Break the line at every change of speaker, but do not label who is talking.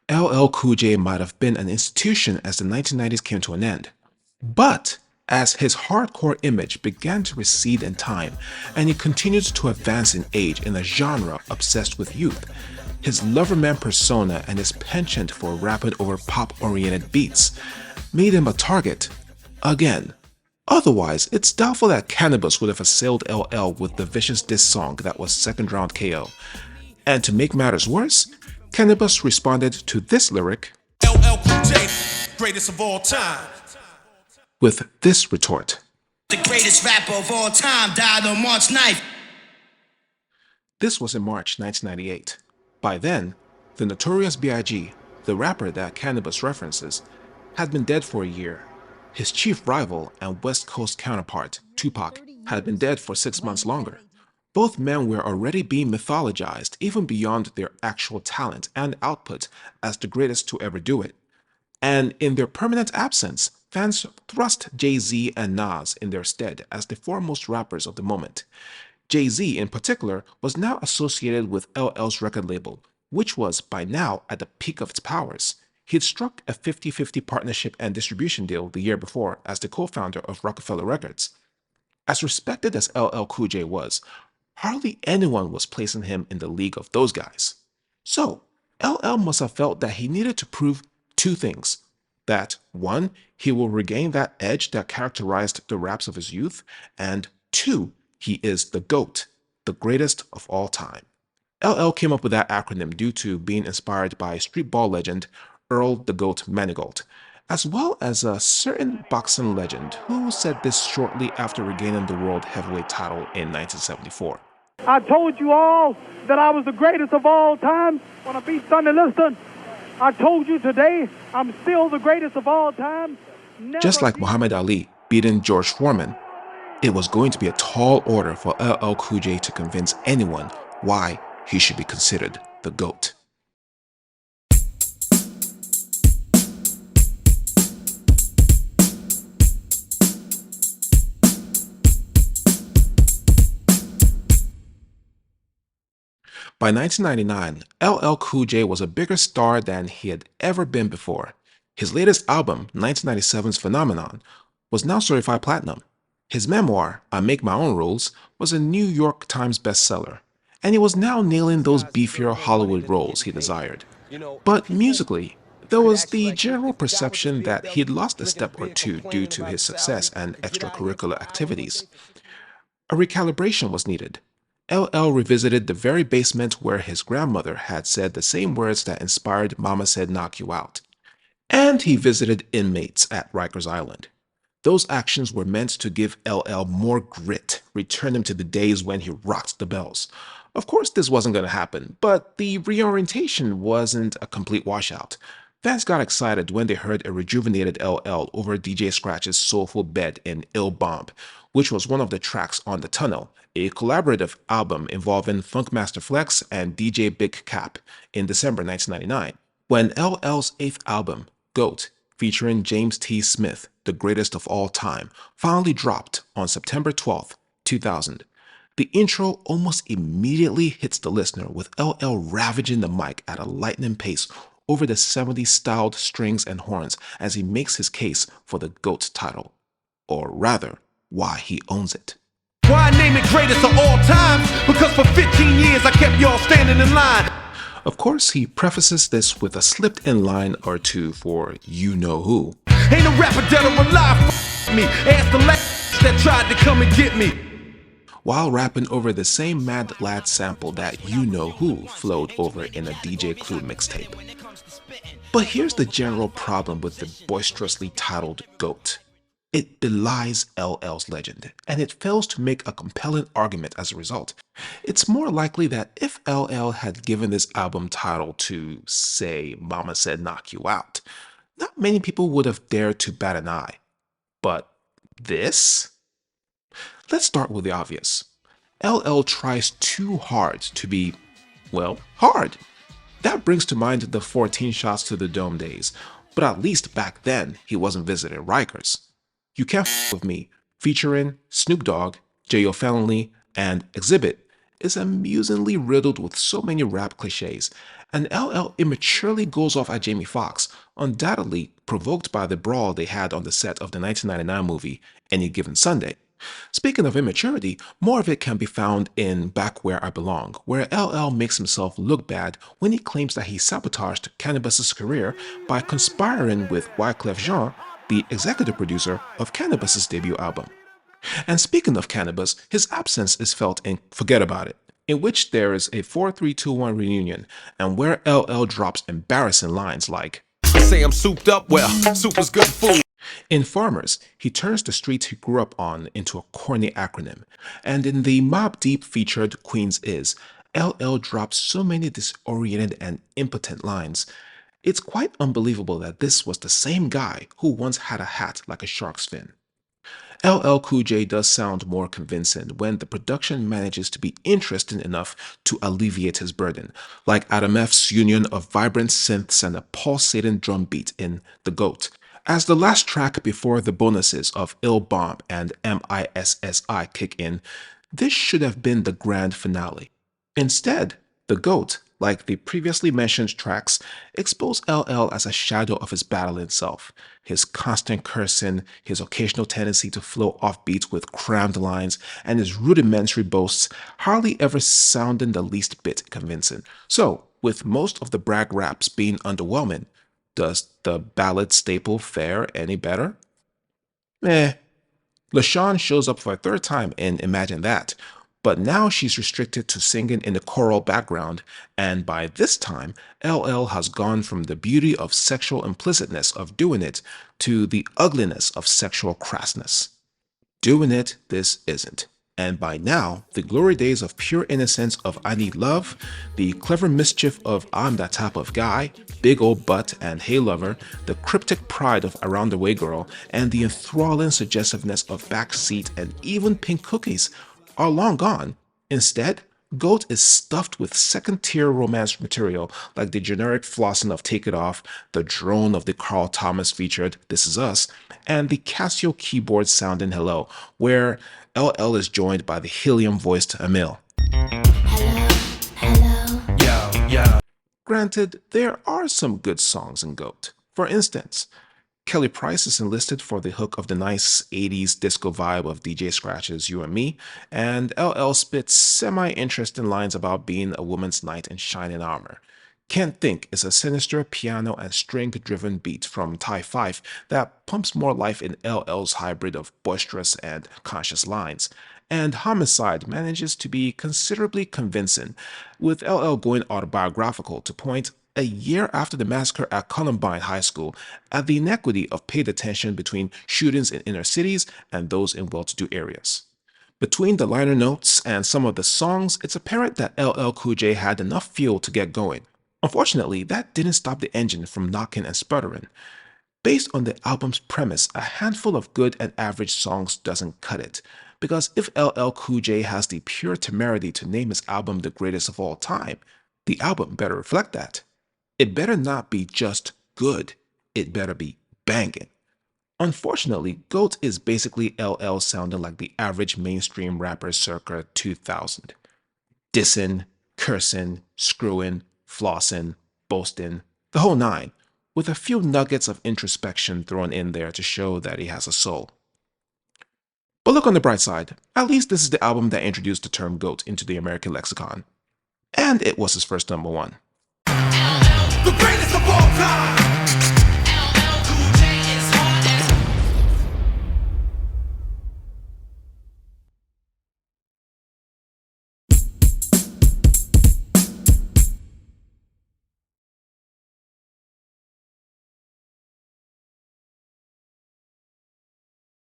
LL Cool J might have been an institution as the 1990s came to an end. But as his hardcore image began to recede in time and he continued to advance in age in a genre obsessed with youth, his loverman persona and his penchant for rapping over pop-oriented beats made him a target again. Otherwise, it's doubtful that Cannabis would have assailed LL with the vicious diss song that was second round KO. And to make matters worse, Cannabis responded to this lyric
LL Cool J, greatest of all time.
with this retort.
The greatest rapper of all time died on March 9th.
This was in March 1998. By then, the Notorious B.I.G., the rapper that Cannabis references, had been dead for a year. His chief rival and West Coast counterpart, Tupac, had been dead for 6 months longer. Both men were already being mythologized even beyond their actual talent and output as the greatest to ever do it. And in their permanent absence, fans thrust Jay-Z and Nas in their stead as the foremost rappers of the moment. Jay-Z in particular was now associated with LL's record label, which was by now at the peak of its powers. He had struck a 50-50 partnership and distribution deal the year before as the co-founder of Rockefeller Records. As respected as LL Cool J was, hardly anyone was placing him in the league of those guys. So, LL must have felt that he needed to prove two things. That, one, he will regain that edge that characterized the raps of his youth, and two, he is the GOAT, the greatest of all time. LL came up with that acronym due to being inspired by streetball legend Earl the Goat Manigault, as well as a certain boxing legend who said this shortly after regaining the world heavyweight title in 1974.
I told you all that I was the greatest of all time when I beat Sonny Liston. I told you today I'm still the greatest of all time.
Just like Muhammad Ali beating George Foreman, it was going to be a tall order for LL Cool J to convince anyone why he should be considered the GOAT. By 1999, LL Cool J was a bigger star than he had ever been before. His latest album, 1997's Phenomenon, was now certified platinum. His memoir, I Make My Own Rules, was a New York Times bestseller, and he was now nailing those beefier Hollywood roles he desired. But musically, there was the general perception that he'd lost a step or two due to his success and extracurricular activities. A recalibration was needed. LL revisited the very basement where his grandmother had said the same words that inspired Mama Said Knock You Out. And he visited inmates at Rikers Island. Those actions were meant to give LL more grit, return him to the days when he rocked the bells. Of course, this wasn't going to happen, but the reorientation wasn't a complete washout. Fans got excited when they heard a rejuvenated LL over DJ Scratch's soulful bed in Ill Bomb, which was one of the tracks on The Tunnel, a collaborative album involving Funkmaster Flex and DJ Big Cap in December 1999, when LL's eighth album, GOAT, featuring James T. Smith, the greatest of all time, finally dropped on September 12, 2000. The intro almost immediately hits the listener with LL ravaging the mic at a lightning pace over the 70s styled strings and horns as he makes his case for the GOAT title. Or rather, why he owns it.
Why I name it greatest of all time? Because for 15 years I kept y'all standing in line.
Of course, he prefaces this with a slipped-in line or two for you-know-who.
Ain't a rapper dead or alive, me. Ask the last that tried to come and get me.
While rapping over the same Mad Lad sample that you-know-who flowed over in a DJ Clue mixtape. But here's the general problem with the boisterously titled GOAT. It belies LL's legend, and it fails to make a compelling argument as a result. It's more likely that if LL had given this album title to, say, Mama Said Knock You Out, not many people would have dared to bat an eye. But this? Let's start with the obvious. LL tries too hard to be, well, hard. That brings to mind the 14 shots to the dome days, but at least back then he wasn't visiting Rikers. You Can't F With Me, featuring Snoop Dogg, J.O. Felony, and Exhibit, is amusingly riddled with so many rap cliches, And LL immaturely goes off at Jamie Foxx, undoubtedly provoked by the brawl they had on the set of the 1999 movie Any Given Sunday. Speaking of immaturity, more of it can be found in Back Where I Belong, where LL makes himself look bad when he claims that he sabotaged Cannabis's career by conspiring with Wyclef Jean, the executive producer of Cannabis's debut album. And speaking of Cannabis, his absence is felt in Forget About It, in which there is a 4-3-2-1 reunion, and where LL drops embarrassing lines like,
Say I'm souped up, well, soup is good food.
in Farmers, he turns the streets he grew up on into a corny acronym, and in the Mobb Deep featured Queens Is, LL drops so many disoriented and impotent lines. It's quite unbelievable that this was the same guy who once had a hat like a shark's fin. LL Cool J does sound more convincing when the production manages to be interesting enough to alleviate his burden, like Adam F's union of vibrant synths and a pulsating drum beat in The G.O.A.T. As the last track before the bonuses of Ill Bomb and MISSI kick in, this should have been the grand finale. Instead, The G.O.A.T, like the previously mentioned tracks, expose LL as a shadow of his battling self. His constant cursing, his occasional tendency to flow off beat with crammed lines, and his rudimentary boasts hardly ever sounding the least bit convincing. So, with most of the brag raps being underwhelming, does the ballad staple fare any better? Eh. LaShawn shows up for a third time in Imagine That, but now she's restricted to singing in the choral background, and by this time, LL has gone from the beauty of sexual implicitness of doing it to the ugliness of sexual crassness. Doing it, this isn't. And by now, the glory days of pure innocence of I Need Love, the clever mischief of I'm That Type of Guy, Big Old Butt and Hey Lover, the cryptic pride of Around the Way Girl, and the enthralling suggestiveness of Backseat and even Pink Cookies are long gone. Instead, G.O.A.T is stuffed with second-tier romance material like the generic flossing of Take It Off, the drone of the Carl Thomas featured This Is Us, and the Casio keyboard sounding Hello, where LL is joined by the helium-voiced Emil. Granted, there are some good songs in G.O.A.T. For instance, Kelly Price is enlisted for the hook of the nice 80s disco vibe of DJ Scratch's You and Me, and LL spits semi-interesting lines about being a woman's knight in shining armor. Can't Think is a sinister piano and string-driven beat from Thai 5 that pumps more life in LL's hybrid of boisterous and conscious lines. And Homicide manages to be considerably convincing, with LL going autobiographical to point a year after the massacre at Columbine High School at the inequity of paid attention between shootings in inner cities and those in well-to-do areas. Between the liner notes and some of the songs, it's apparent that LL Cool J had enough fuel to get going. Unfortunately, that didn't stop the engine from knocking and sputtering. Based on the album's premise, a handful of good and average songs doesn't cut it. Because if LL Cool J has the pure temerity to name his album the greatest of all time, the album better reflect that. It better not be just good, it better be banging. Unfortunately, G.O.A.T is basically LL sounding like the average mainstream rapper circa 2000. Dissing, cursing, screwing, flossing, boasting, the whole nine, with a few nuggets of introspection thrown in there to show that he has a soul. But look on the bright side, at least this is the album that introduced the term GOAT into the American lexicon. And it was his first #1.
The greatest of all time.